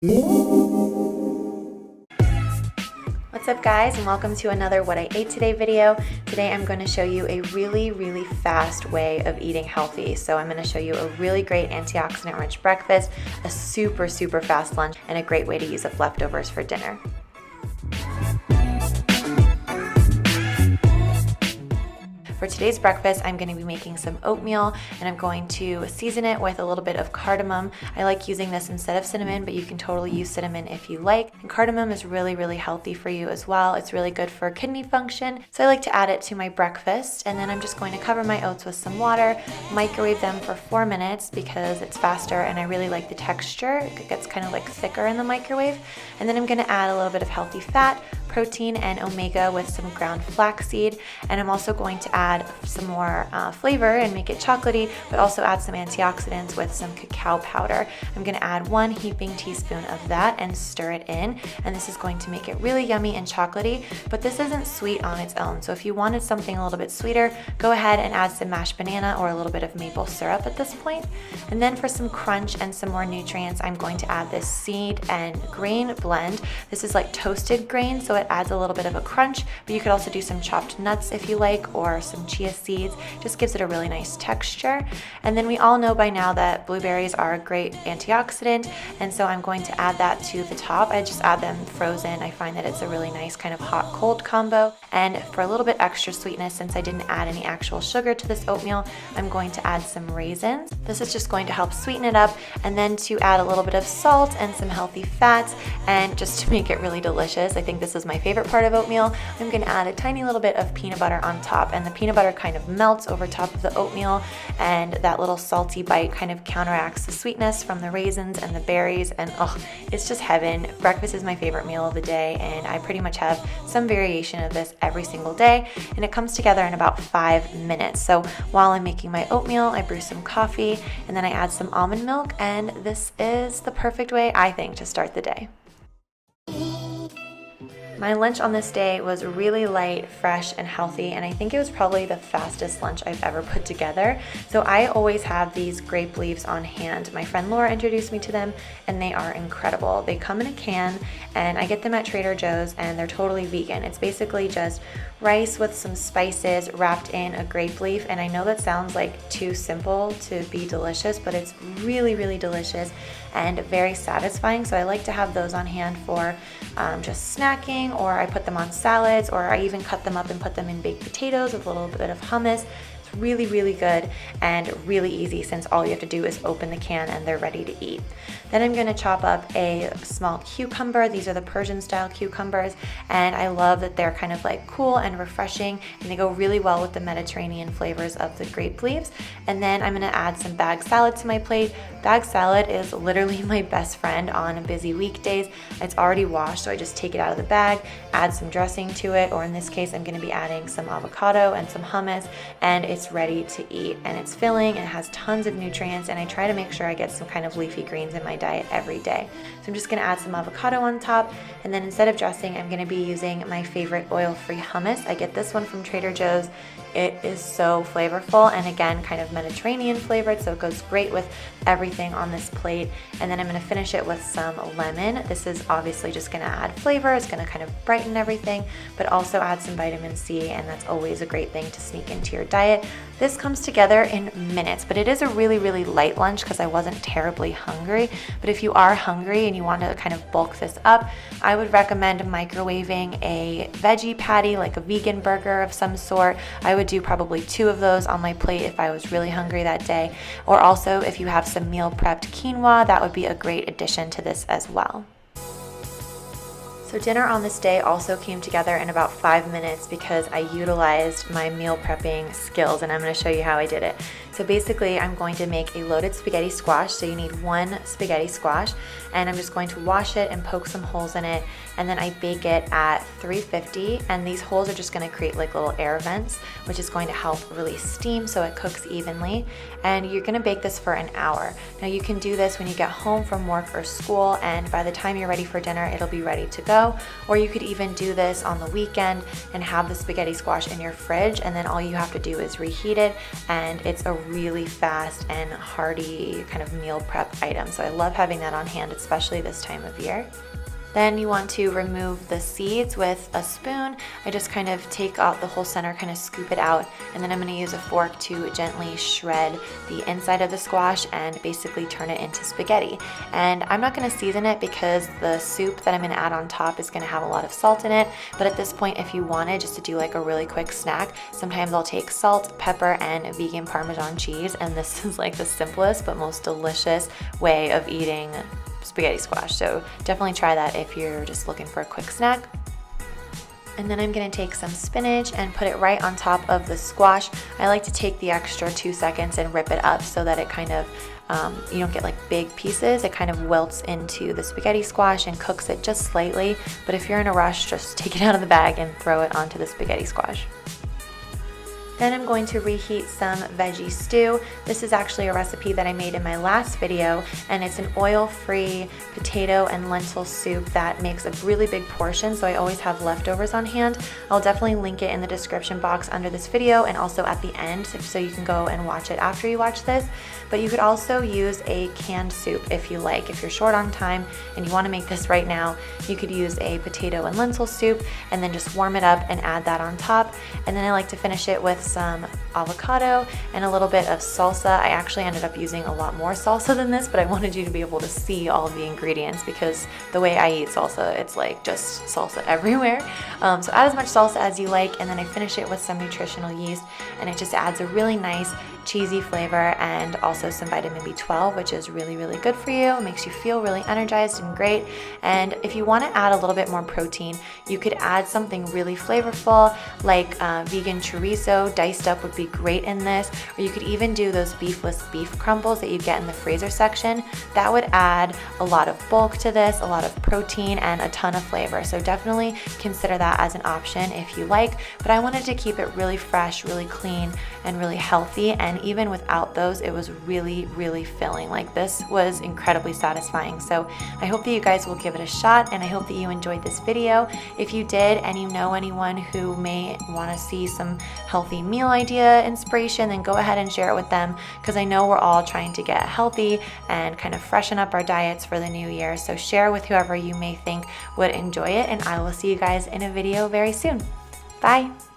What's up guys, and welcome to another What I Ate Today video. Today I'm going to show you a really fast way of eating healthy. So I'm going to show you a really great antioxidant rich breakfast, a super fast lunch, and a great way to use up leftovers for dinner. For today's breakfast, I'm going to be making some oatmeal, and I'm going to season it with a little bit of cardamom. I like using this instead of cinnamon, but you can totally use cinnamon if you like. And cardamom is really healthy for you as well. It's really good for kidney function, so I like to add it to my breakfast. And then I'm just going to cover my oats with some water, microwave them for 4 minutes because it's faster and I really like the texture. It gets kind of like thicker in the microwave. And then I'm going to add a little bit of healthy fat, protein, and omega with some ground flaxseed. And I'm also going to add some more flavor and make it chocolatey, but also add some antioxidants with some cacao powder. I'm going to add 1 heaping teaspoon of that and stir it in, and this is going to make it really yummy and chocolatey, but this isn't sweet on its own. So if you wanted something a little bit sweeter, go ahead and add some mashed banana or a little bit of maple syrup at this point. And then for some crunch and some more nutrients, I'm going to add this seed and grain blend. This is like toasted grain, so it adds a little bit of a crunch, but you could also do some chopped nuts if you like, or some chia seeds. Just gives it a really nice texture. And then we all know by now that blueberries are a great antioxidant, and so I'm going to add that to the top. I just add them frozen. I find that it's a really nice kind of hot-cold combo. And for a little bit extra sweetness, since I didn't add any actual sugar to this oatmeal, I'm going to add some raisins. This is just going to help sweeten it up, and then to add a little bit of salt and some healthy fats, and just to make it really delicious. I think this is my favorite part of oatmeal. I'm going to add a tiny little bit of peanut butter on top, and the peanut butter kind of melts over top of the oatmeal, and that little salty bite kind of counteracts the sweetness from the raisins and the berries, and it's just heaven. Breakfast is my favorite meal of the day, and I pretty much have some variation of this every single day, and it comes together in about 5 minutes. So while I'm making my oatmeal, I brew some coffee, and then I add some almond milk, and this is the perfect way, I think, to start the day. My lunch on this day was really light, fresh, and healthy, and I think it was probably the fastest lunch I've ever put together. So I always have these grape leaves on hand. My friend Laura introduced me to them, and they are incredible. They come in a can, and I get them at Trader Joe's, and they're totally vegan. It's basically just rice with some spices wrapped in a grape leaf, and I know that sounds like too simple to be delicious, but it's really delicious and very satisfying. So I like to have those on hand for just snacking, or I put them on salads, or I even cut them up and put them in baked potatoes with a little bit of hummus. It's really good and really easy, since all you have to do is open the can and they're ready to eat. Then I'm going to chop up a small cucumber. These are the Persian style cucumbers, and I love that they're kind of like cool and refreshing, and they go really well with the Mediterranean flavors of the grape leaves. And then I'm going to add some bag salad to my plate. Bag salad is literally my best friend on busy weekdays. It's already washed, so I just take it out of the bag, add some dressing to it, or in this case I'm going to be adding some avocado and some hummus, and it's ready to eat. And it's filling, and it has tons of nutrients, and I try to make sure I get some kind of leafy greens in my diet every day. So I'm just going to add some avocado on top, and then instead of dressing, I'm going to be using my favorite oil-free hummus. I get this one from Trader Joe's. It is so flavorful, and again, kind of Mediterranean flavored, so it goes great with everything on this plate. And then I'm going to finish it with some lemon. This is obviously just going to add flavor. It's going to kind of brighten everything, but also add some vitamin C, and that's always a great thing to sneak into your diet. This comes together in minutes, but it is a really light lunch because I wasn't terribly hungry. But if you are hungry and you want to kind of bulk this up, I would recommend microwaving a veggie patty, like a vegan burger of some sort. I would do probably 2 of those on my plate if I was really hungry that day. Or also, if you have some meal prepped quinoa, that would be a great addition to this as well. So dinner on this day also came together in about 5 minutes because I utilized my meal prepping skills, and I'm going to show you how I did it. So basically, I'm going to make a loaded spaghetti squash. So you need 1 spaghetti squash, and I'm just going to wash it and poke some holes in it, and then I bake it at 350, and these holes are just going to create like little air vents, which is going to help release steam so it cooks evenly. And you're going to bake this for an hour. Now you can do this when you get home from work or school, and by the time you're ready for dinner, it'll be ready to go. Or you could even do this on the weekend and have the spaghetti squash in your fridge, and then all you have to do is reheat it, and it's a really fast and hearty kind of meal prep item. So I love having that on hand, especially this time of year. Then you want to remove the seeds with a spoon. I just kind of take out the whole center, kind of scoop it out, and then I'm going to use a fork to gently shred the inside of the squash and basically turn it into spaghetti. And I'm not going to season it because the soup that I'm going to add on top is going to have a lot of salt in it, but at this point, if you wanted just to do like a really quick snack, sometimes I'll take salt, pepper, and vegan Parmesan cheese, and this is like the simplest but most delicious way of eating spaghetti squash. So definitely try that if you're just looking for a quick snack. And then I'm gonna take some spinach and put it right on top of the squash. I like to take the extra 2 seconds and rip it up so that it kind of, you don't get like big pieces. It kind of wilts into the spaghetti squash and cooks it just slightly. But if you're in a rush, just take it out of the bag and throw it onto the spaghetti squash. Then I'm going to reheat some veggie stew. This is actually a recipe that I made in my last video, and it's an oil-free potato and lentil soup that makes a really big portion, so I always have leftovers on hand. I'll definitely link it in the description box under this video and also at the end so you can go and watch it after you watch this. But you could also use a canned soup if you like. If you're short on time and you want to make this right now, you could use a potato and lentil soup and then just warm it up and add that on top. And then I like to finish it with some avocado and a little bit of salsa. I actually ended up using a lot more salsa than this, but I wanted you to be able to see all of the ingredients because the way I eat salsa, it's like just salsa everywhere. So add as much salsa as you like, and then I finish it with some nutritional yeast, and it just adds a really nice cheesy flavor and also some vitamin B12, which is really, really good for you. It makes you feel really energized and great. And if you want to add a little bit more protein, you could add something really flavorful like vegan chorizo. Diced up would be great in this, or you could even do those beefless beef crumbles that you get in the freezer section. That would add a lot of bulk to this, a lot of protein, and a ton of flavor. So definitely consider that as an option if you like, but I wanted to keep it really fresh, really clean, and really healthy. And even without those, it was really, really filling. Like, this was incredibly satisfying. So I hope that you guys will give it a shot, and I hope that you enjoyed this video. If you did, and you know anyone who may want to see some healthy meal idea inspiration, then go ahead and share it with them, because I know we're all trying to get healthy and kind of freshen up our diets for the new year. So share with whoever you may think would enjoy it, and I will see you guys in a video very soon. Bye.